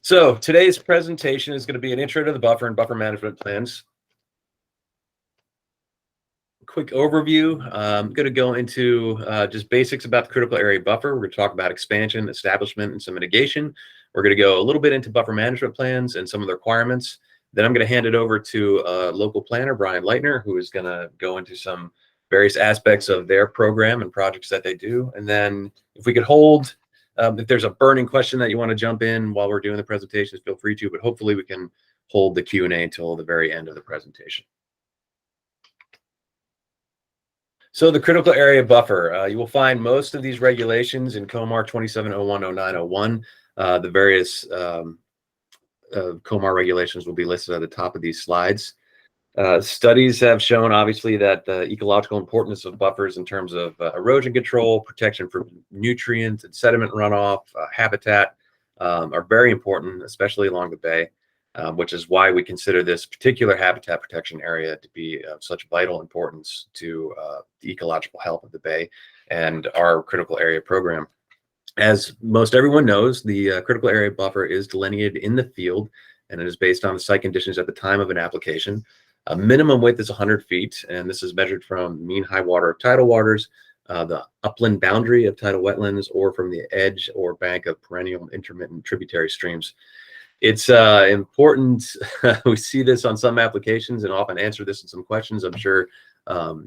So today's presentation is going to be an intro to the buffer and buffer management plans. Quick overview. I'm going to go into just basics about the critical area buffer. We're going to talk about expansion, establishment, and some mitigation. We're going to go a little bit into buffer management plans and some of the requirements. Then I'm going to hand it over to a local planner, Brian Leitner, who is going to go into some various aspects of their program and projects that they do. And then if we could hold, if there's a burning question that you want to jump in while we're doing the presentations, feel free to, but hopefully we can hold the Q&A until the very end of the presentation. So the critical area buffer, you will find most of these regulations in COMAR 27010901. The various COMAR regulations will be listed at the top of these slides. Studies have shown, obviously, that the ecological importance of buffers in terms of erosion control, protection from nutrients and sediment runoff, habitat are very important, especially along the bay, which is why we consider this particular habitat protection area to be of such vital importance to the ecological health of the bay and our critical area program. As most everyone knows, the critical area buffer is delineated in the field, and it is based on the site conditions at the time of an application. A minimum width is 100 feet, and this is measured from mean high water of tidal waters, the upland boundary of tidal wetlands, or from the edge or bank of perennial and intermittent tributary streams. It's important. We see this on some applications and often answer this in some questions. I'm sure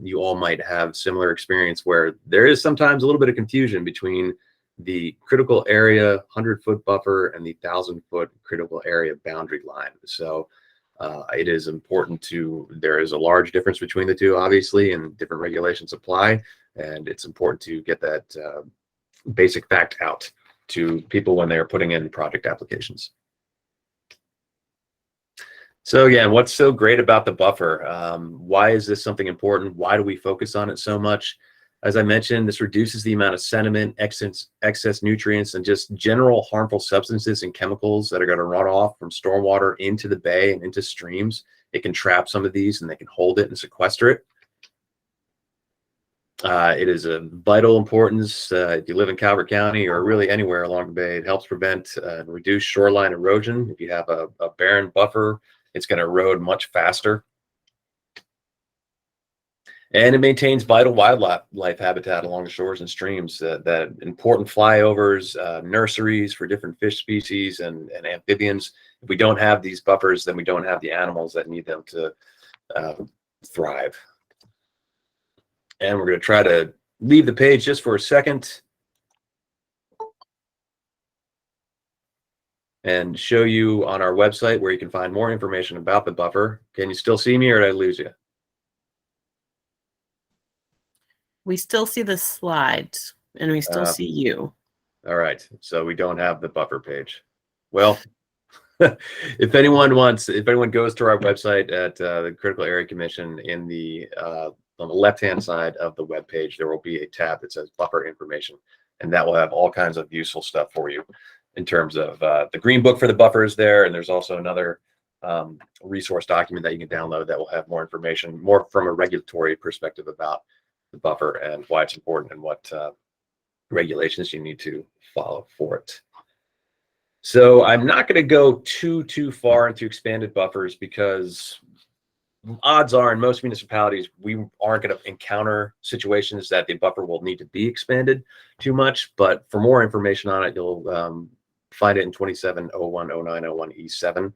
you all might have similar experience where there is sometimes a little bit of confusion between the critical area 100-foot buffer and the 1,000-foot critical area boundary line. So it is important there is a large difference between the two, obviously, and different regulations apply. And it's important to get that basic fact out to people when they're putting in project applications. So again, what's so great about the buffer? Why is this something important? Why do we focus on it so much? As I mentioned, this reduces the amount of sediment, excess nutrients, and just general harmful substances and chemicals that are going to run off from stormwater into the bay and into streams. It can trap some of these and they can hold it and sequester it. It is a vital importance if you live in Calvert County or really anywhere along the bay. It helps prevent and reduce shoreline erosion. If you have a barren buffer, it's going to erode much faster. And it maintains vital wildlife habitat along the shores and streams, that important flyovers, nurseries for different fish species and amphibians. If we don't have these buffers, then we don't have the animals that need them to thrive. And we're going to try to leave the page just for a second and show you on our website where you can find more information about the buffer. Can you still see me or did I lose you? We still see the slides and we still see you. All right. So we don't have the buffer page. Well, if anyone goes to our website at the Critical Area Commission, on the left-hand side of the web page, there will be a tab that says buffer information, and that will have all kinds of useful stuff for you in terms of the green book for the buffers there. And there's also another resource document that you can download that will have more information, more from a regulatory perspective about the buffer and why it's important and what regulations you need to follow for it. So I'm not going to go too far into expanded buffers because odds are in most municipalities we aren't going to encounter situations that the buffer will need to be expanded too much. But for more information on it, you'll find it in 27010901E7.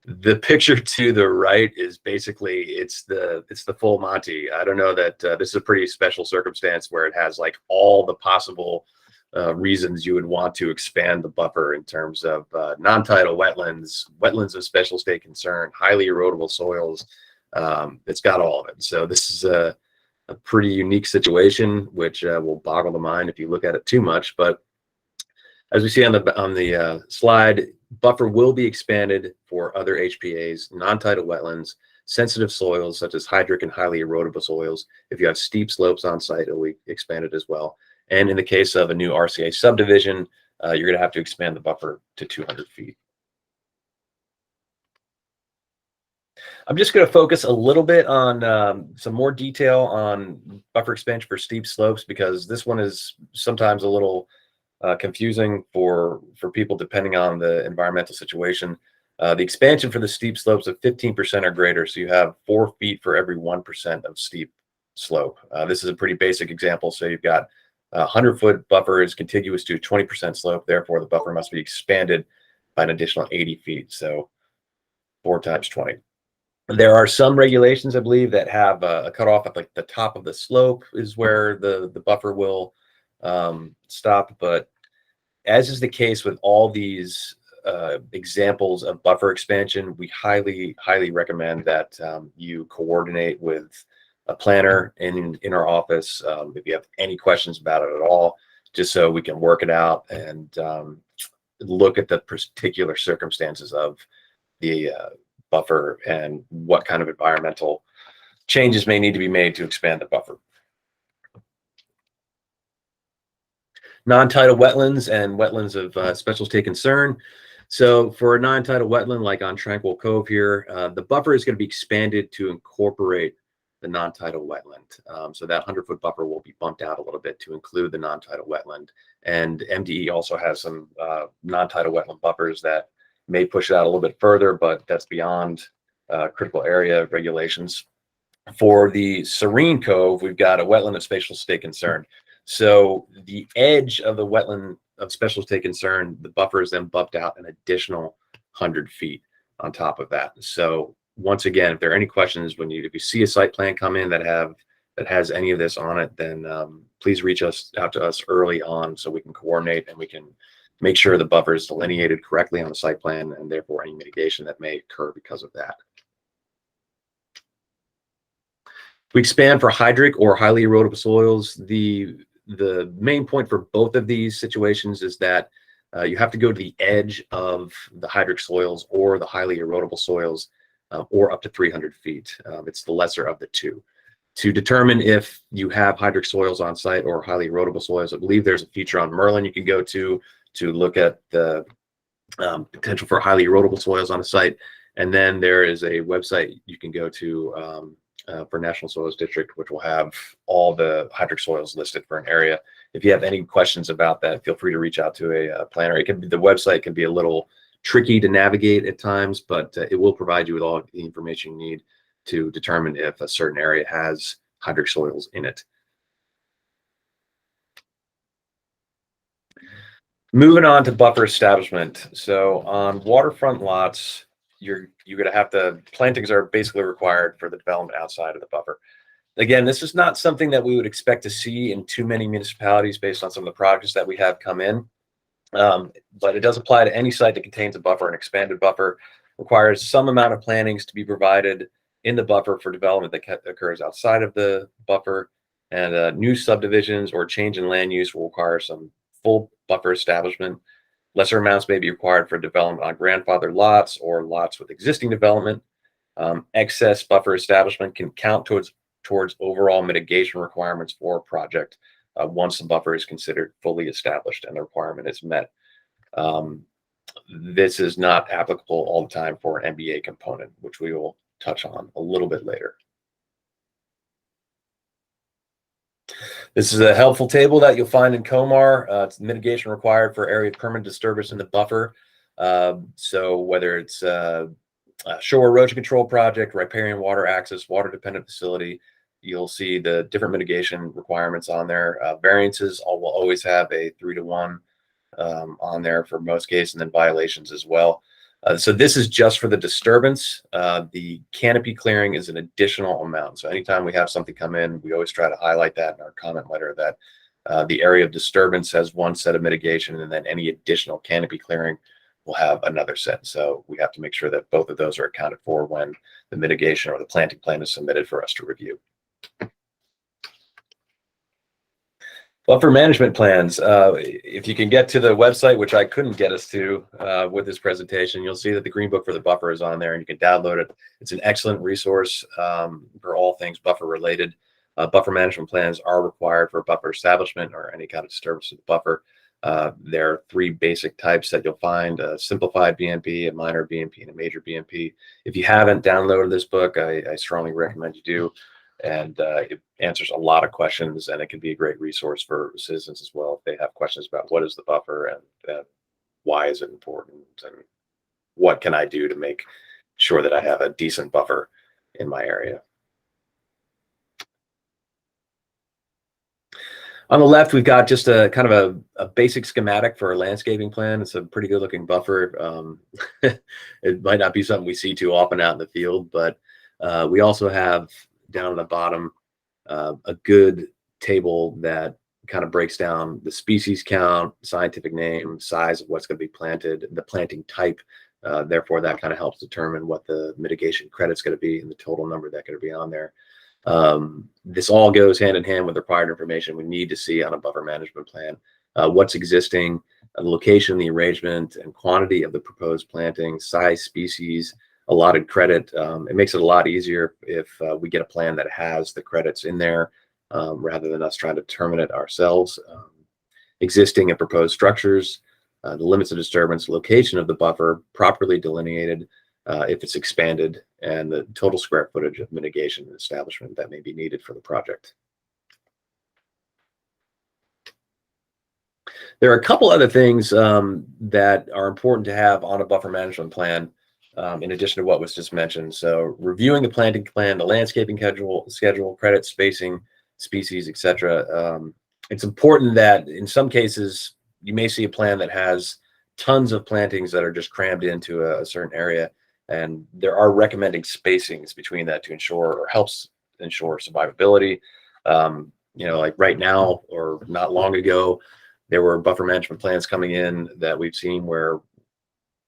The picture to the right is basically it's the full Monty. I don't know that this is a pretty special circumstance where it has like all the possible reasons you would want to expand the buffer in terms of non-tidal wetlands, wetlands of special state concern, highly erodible soils. It's got all of it. So this is a pretty unique situation, which will boggle the mind if you look at it too much. But as we see on the slide, buffer will be expanded for other HPAs, non-tidal wetlands, sensitive soils such as hydric and highly erodible soils. If you have steep slopes on site, it will be expanded as well. And in the case of a new RCA subdivision, you're going to have to expand the buffer to 200 feet. I'm just going to focus a little bit on some more detail on buffer expansion for steep slopes, because this one is sometimes a little confusing for people depending on the environmental situation. The expansion for the steep slopes of 15% or greater. So you have 4 feet for every 1% of steep slope. This is a pretty basic example. So you've got a 100-foot buffer is contiguous to 20% slope. Therefore, the buffer must be expanded by an additional 80 feet. So 4 times 20. There are some regulations, I believe, that have a cutoff at like the top of the slope is where the buffer will stop. But as is the case with all these examples of buffer expansion, we highly recommend that you coordinate with a planner in our office if you have any questions about it at all, just so we can work it out and look at the particular circumstances of the buffer and what kind of environmental changes may need to be made to expand the buffer. Non-tidal wetlands and wetlands of special state concern. So for a non-tidal wetland, like on Tranquil Cove here, the buffer is going to be expanded to incorporate the non-tidal wetland. So that 100-foot buffer will be bumped out a little bit to include the non-tidal wetland. And MDE also has some non-tidal wetland buffers that may push it out a little bit further, but that's beyond critical area regulations. For the Serene Cove, we've got a wetland of special state concern. So the edge of the wetland of special state concern, the buffer is then bumped out an additional 100 feet on top of that. So once again, if there are any questions if you see a site plan come in that has any of this on it, then please reach out to us early on so we can coordinate and we can make sure the buffer is delineated correctly on the site plan and therefore any mitigation that may occur because of that. We expand for hydric or highly erodible soils. The main point for both of these situations is that you have to go to the edge of the hydric soils or the highly erodible soils or up to 300 feet. It's the lesser of the two. To determine if you have hydric soils on site or highly erodible soils, I believe there's a feature on Merlin you can go to look at the potential for highly erodible soils on a site. And then there is a website you can go to for National Soils District, which will have all the hydric soils listed for an area. If you have any questions about that, feel free to reach out to a planner. The website can be a little tricky to navigate at times, but it will provide you with all the information you need to determine if a certain area has hydric soils in it. Moving on to buffer establishment. So on waterfront lots, you're going to have plantings are basically required for the development outside of the buffer. Again, this is not something that we would expect to see in too many municipalities based on some of the projects that we have come in. But it does apply to any site that contains a buffer. An expanded buffer requires some amount of plantings to be provided in the buffer for development that occurs outside of the buffer. And new subdivisions or change in land use will require some full buffer establishment. Lesser amounts may be required for development on grandfathered lots or lots with existing development. Excess buffer establishment can count towards overall mitigation requirements for a project once the buffer is considered fully established and the requirement is met. This is not applicable all the time for an MBA component, which we will touch on a little bit later. This is a helpful table that you'll find in COMAR. It's mitigation required for area of permanent disturbance in the buffer. So whether it's a shore erosion control project, riparian water access, water dependent facility, you'll see the different mitigation requirements on there. Variances will always have a 3-to-1 on there for most cases, and then violations as well. So this is just for the disturbance. The canopy clearing is an additional amount. So anytime we have something come in, we always try to highlight that in our comment letter that the area of disturbance has one set of mitigation, and then any additional canopy clearing will have another set. So we have to make sure that both of those are accounted for when the mitigation or the planting plan is submitted for us to review. Buffer management plans. If you can get to the website, which I couldn't get us to with this presentation, you'll see that the Green Book for the buffer is on there and you can download it. It's an excellent resource for all things buffer related. Buffer management plans are required for buffer establishment or any kind of disturbance of the buffer. There are 3 basic types that you'll find: a simplified BMP, a minor BMP, and a major BMP. If you haven't downloaded this book, I strongly recommend you do. and it answers a lot of questions, and it can be a great resource for citizens as well if they have questions about what is the buffer and why is it important and what can I do to make sure that I have a decent buffer in my area. On the left, we've got just a kind of a basic schematic for a landscaping plan. It's a pretty good looking buffer. It might not be something we see too often out in the field, but we also have down at the bottom a good table that kind of breaks down the species count, scientific name, size of what's going to be planted, the planting type. Therefore, that kind of helps determine what the mitigation credit's going to be and the total number that's going to be on there. This all goes hand in hand with required information we need to see on a buffer management plan. What's existing, the location, the arrangement, and quantity of the proposed planting, size, species, allotted credit. It makes it a lot easier if we get a plan that has the credits in there rather than us trying to determine it ourselves. Existing and proposed structures, the limits of disturbance, location of the buffer, properly delineated, if it's expanded, and the total square footage of mitigation and establishment that may be needed for the project. There are a couple other things that are important to have on a buffer management plan, in addition to what was just mentioned. So reviewing the planting plan, the landscaping schedule, credit, spacing, species, etc. It's important that in some cases, you may see a plan that has tons of plantings that are just crammed into a certain area. And there are recommending spacings between that to ensure or helps ensure survivability. Like right now or not long ago, there were buffer management plans coming in that we've seen where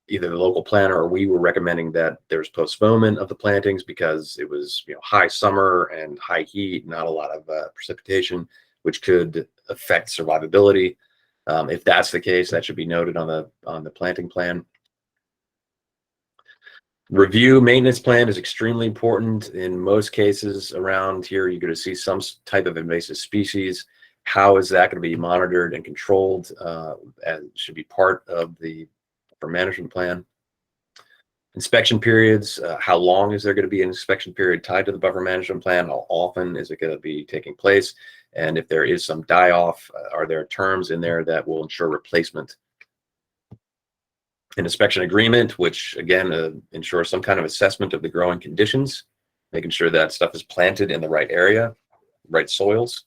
either the local planner or we were recommending that there's postponement of the plantings because it was high summer and high heat, not a lot of precipitation, which could affect survivability. If that's the case, that should be noted on the planting plan. Review maintenance plan is extremely important. In most cases around here, you're going to see some type of invasive species. How is that going to be monitored and controlled? And should be part of the buffer management plan. Inspection periods, how long is there going to be an inspection period tied to the buffer management plan? How often is it going to be taking place? And if there is some die-off, are there terms in there that will ensure replacement? An inspection agreement, which again ensures some kind of assessment of the growing conditions, making sure that stuff is planted in the right area, right soils.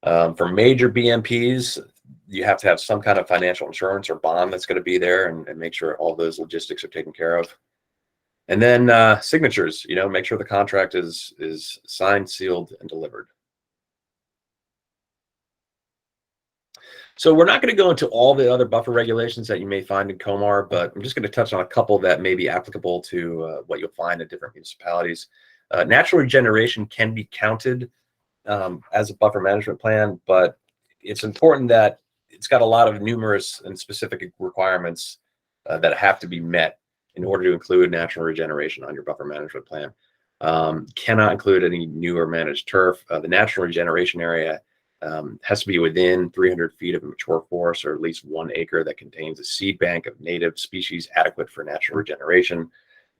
For major BMPs, you have to have some kind of financial insurance or bond that's going to be there and make sure all those logistics are taken care of. And then signatures, make sure the contract is signed, sealed, and delivered. So we're not going to go into all the other buffer regulations that you may find in COMAR, but I'm just going to touch on a couple that may be applicable to what you'll find in different municipalities. Natural regeneration can be counted as a buffer management plan, but it's important that it's got a lot of numerous and specific requirements that have to be met in order to include natural regeneration on your buffer management plan. Cannot include any new or managed turf. The natural regeneration area has to be within 300 feet of a mature forest or at least 1 acre that contains a seed bank of native species adequate for natural regeneration.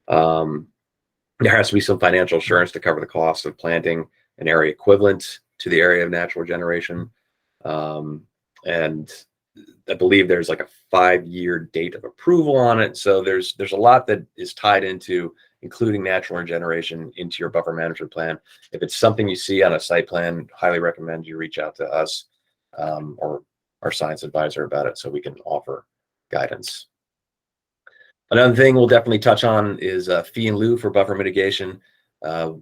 There has to be some financial assurance to cover the cost of planting an area equivalent to the area of natural regeneration. And I believe there's like a 5-year date of approval on it. So there's a lot that is tied into including natural regeneration into your buffer management plan. If it's something you see on a site plan, highly recommend you reach out to us or our science advisor about it so we can offer guidance. Another thing we'll definitely touch on is fee in lieu for buffer mitigation.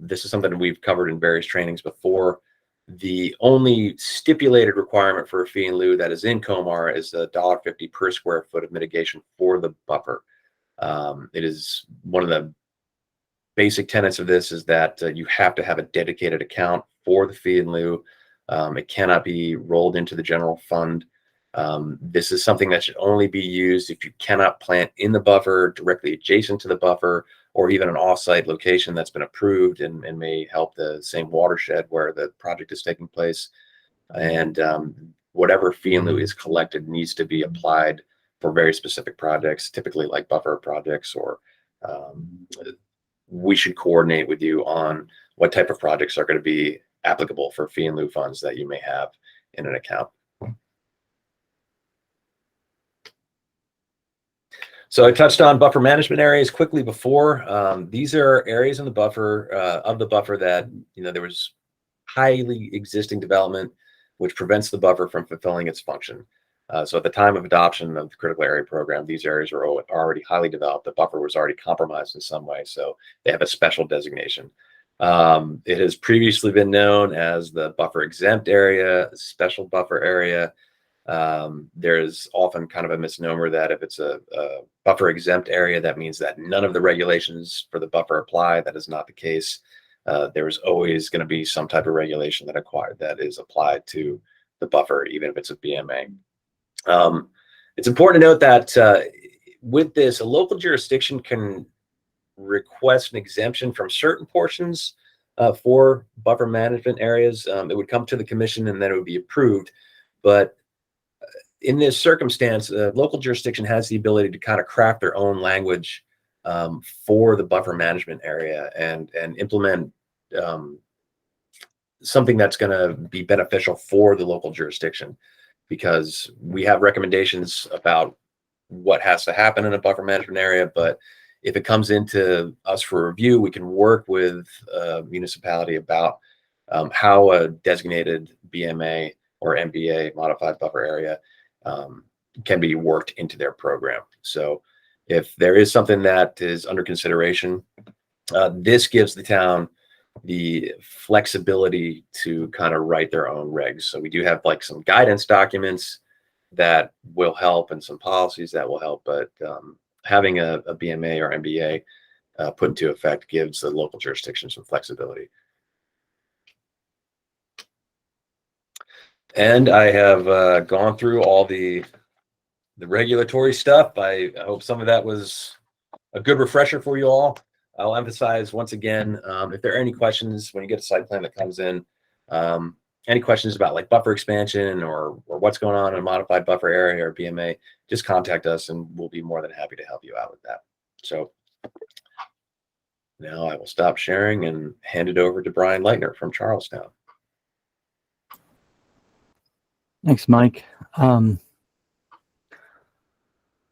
This is something we've covered in various trainings before. The only stipulated requirement for a fee in lieu that is in COMAR is $1.50 per square foot of mitigation for the buffer. It is one of the basic tenets of this is that you have to have a dedicated account for the fee in lieu. It cannot be rolled into the general fund. This is something that should only be used if you cannot plant in the buffer, directly adjacent to the buffer, or even an off-site location that's been approved and may help the same watershed where the project is taking place. And whatever fee in lieu is collected needs to be applied for very specific projects, typically like buffer projects or we should coordinate with you on what type of projects are going to be applicable for fee in lieu funds that you may have in an account. So I touched on buffer management areas quickly before. These are areas in the buffer that, there was highly existing development, which prevents the buffer from fulfilling its function. So at the time of adoption of the critical area program, these areas were already highly developed. The buffer was already compromised in some way, so they have a special designation. It has previously been known as the buffer exempt area, special buffer area. There's often kind of a misnomer that if it's a buffer exempt area, that means that none of the regulations for the buffer apply. That is not the case. There's always going to be some type of regulation that is applied to the buffer, even if it's a BMA. It's important to note that with this, a local jurisdiction can request an exemption from certain portions for buffer management areas. It would come to the commission and then it would be approved. But in this circumstance, local jurisdiction has the ability to kind of craft their own language for the buffer management area and implement something that's going to be beneficial for the local jurisdiction, because we have recommendations about what has to happen in a buffer management area. But if it comes into us for review, we can work with a municipality about how a designated BMA or MBA, modified buffer area, can be worked into their program. So if there is something that is under consideration, this gives the town the flexibility to kind of write their own regs. So we do have like some guidance documents that will help and some policies that will help, but having a BMA or MBA put into effect gives the local jurisdiction some flexibility. And I have gone through all the regulatory stuff. I hope some of that was a good refresher for you all. I'll emphasize once again, if there are any questions when you get a site plan that comes in, any questions about like buffer expansion or what's going on in a modified buffer area or BMA, just contact us and we'll be more than happy to help you out with that. So now I will stop sharing and hand it over to Brian Leitner from Charlestown. Thanks, Mike. Let me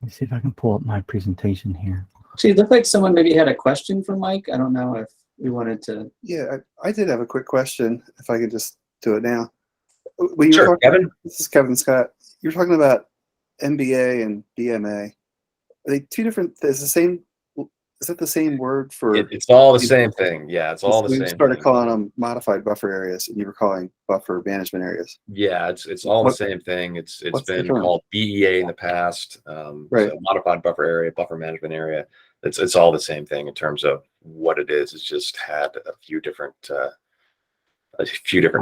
see if I can pull up my presentation here. Actually, it looked like someone maybe had a question for Mike. I don't know if we wanted to. Yeah, I did have a quick question, if I could just do it now. When Sure, Kevin. This is Kevin Scott. You're talking about MBA and BMA. Are they two different? Is that the same word for? It's all the same thing. Yeah, it's all the same. We started thing. calling them modified buffer areas, and you were calling buffer management areas. Yeah, it's all the same thing. It's been called BEA in the past. Right. So modified buffer area, buffer management area. It's all the same thing in terms of what it is. It's just had a few different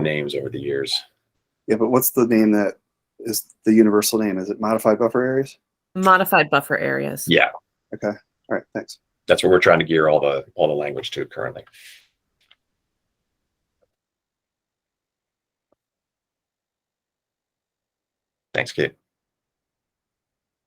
names over the years. Yeah, but what's the name that is the universal name? Is it modified buffer areas? Modified buffer areas. Yeah. Okay. All right. Thanks. That's what we're trying to gear all the language to currently. Thanks, Kate.